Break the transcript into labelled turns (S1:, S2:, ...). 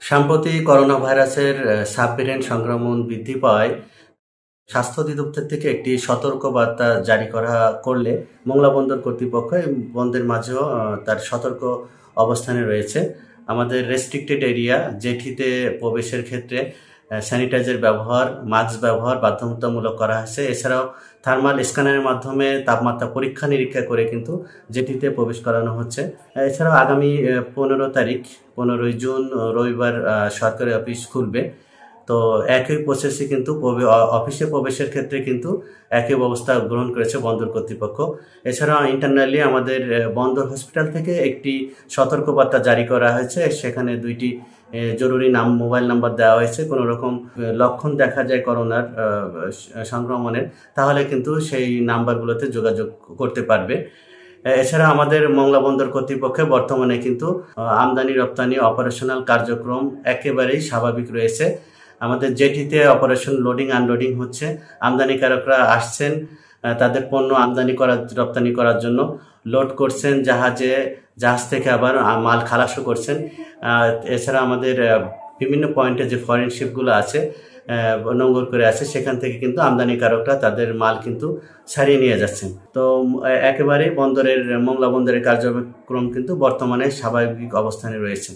S1: সাম্প্রতি corona ভাইরাসের সাবভেরিয়েন্ট সংক্রমণ বৃদ্ধি পাওয়ায় স্বাস্থ্য অধিদপ্তর থেকে একটি সতর্কবার্তা জারি করলে মোংলা বন্দর কর্তৃপক্ষ এই বন্দরের মাঝেও তার সতর্ক অবস্থানে রয়েছে। আমাদের রেস্ট্রিক্টেড এরিয়া জেটিতে প্রবেশের ক্ষেত্রে স্যানিটাইজার ব্যবহার, মাস্ক ব্যবহার বাধ্যতামূলক করা হয়েছে। এছাড়াও থার্মাল স্ক্যানারের মাধ্যমে তাপমাত্রা পরীক্ষা নিরীক্ষা করে কিন্তু জেটিতে প্রবেশ করানো হচ্ছে। এছাড়াও আগামী 15 জুন রবিবার সরকারি অফিস খুলবে। তো একই প্রসেসে কিন্তু অফিসে প্রবেশের ক্ষেত্রে কিন্তু একই ব্যবস্থা গ্রহণ করেছে বন্দর কর্তৃপক্ষ। এছাড়াও ইন্টারনালি আমাদের বন্দর হসপিটাল থেকে একটি সতর্কবার্তা জারি করা হয়েছে। সেখানে 2টি জরুরি মোবাইল নাম্বার দেওয়া হয়েছে। কোনো রকম লক্ষণ দেখা যায় করোনার সংক্রমণের, তাহলে কিন্তু সেই নাম্বারগুলোতে যোগাযোগ করতে পারবে। এছাড়া আমাদের মোংলা বন্দর কর্তৃপক্ষে বর্তমানে কিন্তু আমদানি রপ্তানি অপারেশনাল কার্যক্রম একেবারেই স্বাভাবিক রয়েছে। আমাদের জেটিতে অপারেশন লোডিং আনলোডিং হচ্ছে। আমদানিকারকরা আসছেন তাদের পণ্য রপ্তানি করার জন্য, লোড করছেন জাহাজ থেকে আবার মাল খালাসও করছেন। এছাড়া আমাদের বিভিন্ন পয়েন্টে যে ফরেন শিপগুলো আছে, নোঙর করে আছে, সেখান থেকে কিন্তু আমদানিকারকরা তাদের মাল কিন্তু ছাড়িয়ে নিয়ে যাচ্ছেন। তো একেবারে মোংলা বন্দরের কার্যক্রম কিন্তু বর্তমানে স্বাভাবিক অবস্থানে রয়েছে।